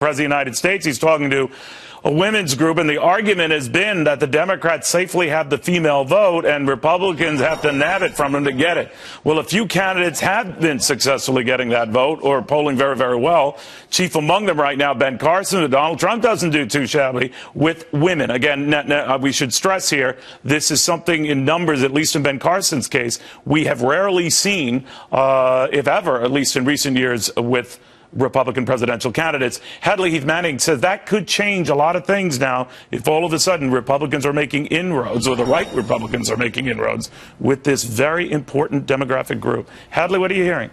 President of the United States. He's talking to a women's group, and the argument has been that the Democrats safely have the female vote and Republicans have to nab it from them to get it. Well, a few candidates have been successfully getting that vote or polling very, very well. Chief among them right now, Ben Carson. Donald Trump doesn't do too shabby with women. Again, we should stress here, this is something in numbers, at least in Ben Carson's case, we have rarely seen, if ever, at least in recent years, with Republican presidential candidates. Hadley Heath Manning says that could change a lot of things now if all of a sudden Republicans are making inroads, or the right Republicans are making inroads with this very important demographic group. Hadley, what are you hearing?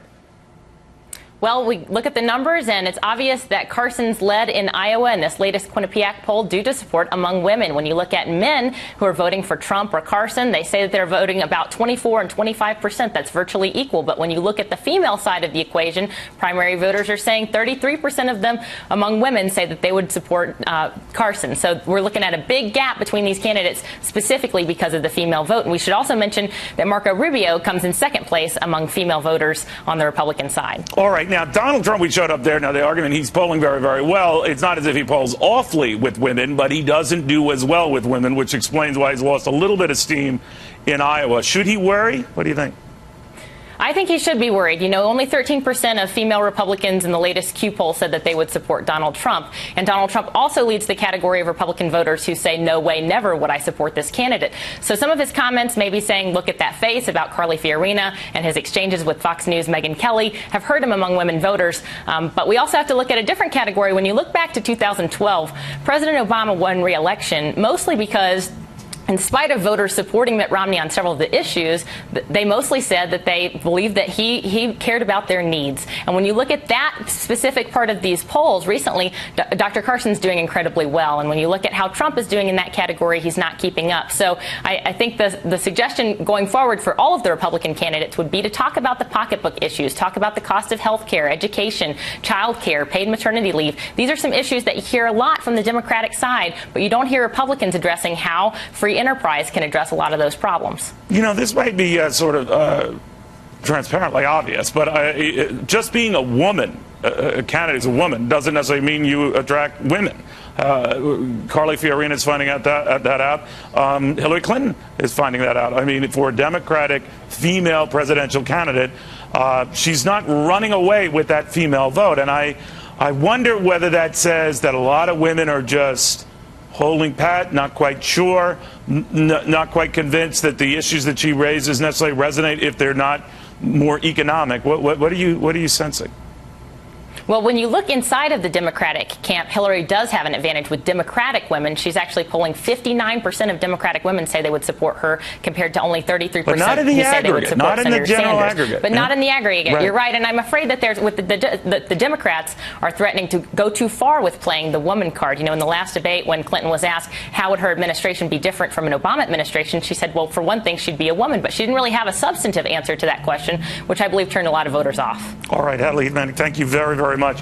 Well, we look at the numbers, and it's obvious that Carson's led in Iowa in this latest Quinnipiac poll due to support among women. When you look at men who are voting for Trump or Carson, they say that they're voting about 24 and 25%. That's virtually equal. But when you look at the female side of the equation, primary voters are saying 33% of them among women say that they would support Carson. So we're looking at a big gap between these candidates specifically because of the female vote. And we should also mention that Marco Rubio comes in second place among female voters on the Republican side. All right. Now, Donald Trump, we showed up there. Now, the argument, he's polling very, very well. It's not as if he polls awfully with women, but he doesn't do as well with women, which explains why he's lost a little bit of steam in Iowa. Should he worry? What do you think? I think he should be worried. You know, only 13% of female Republicans in the latest Q poll said that they would support Donald Trump. And Donald Trump also leads the category of Republican voters who say, no way, never would I support this candidate. So some of his comments may be saying, look at that face, about Carly Fiorina and his exchanges with Fox News' Megyn Kelly have hurt him among women voters. But we also have to look at a different category. When you look back to 2012, President Obama won re-election mostly because, in spite of voters supporting Mitt Romney on several of the issues, they mostly said that they believed that he cared about their needs. And when you look at that specific part of these polls recently, Dr. Carson's doing incredibly well. And when you look at how Trump is doing in that category, he's not keeping up. So I think the suggestion going forward for all of the Republican candidates would be to talk about the pocketbook issues, talk about the cost of health care, education, child care, paid maternity leave. These are some issues that you hear a lot from the Democratic side, but you don't hear Republicans addressing how free enterprise can address a lot of those problems. You know, this might be sort of transparently obvious, but just being a woman, a candidate is a woman, doesn't necessarily mean you attract women. Carly Fiorina is finding that out. Hillary Clinton is finding that out. I mean, for a Democratic female presidential candidate, she's not running away with that female vote. And I wonder whether that says that a lot of women are just holding pat, not quite sure, not quite convinced that the issues that she raises necessarily resonate if they're not more economic. What are you sensing? Well, when you look inside of the Democratic camp, Hillary does have an advantage with Democratic women. She's actually polling 59% of Democratic women say they would support her, compared to only 33% but not in the who say they would support not Senator in the general Sanders. Aggregate. But not in the aggregate. Right. You're right, and I'm afraid that the Democrats are threatening to go too far with playing the woman card. You know, in the last debate, when Clinton was asked how would her administration be different from an Obama administration, she said, well, for one thing, she'd be a woman. But she didn't really have a substantive answer to that question, which I believe turned a lot of voters off. All right, Hadley Heath Manning, thank you very, very much.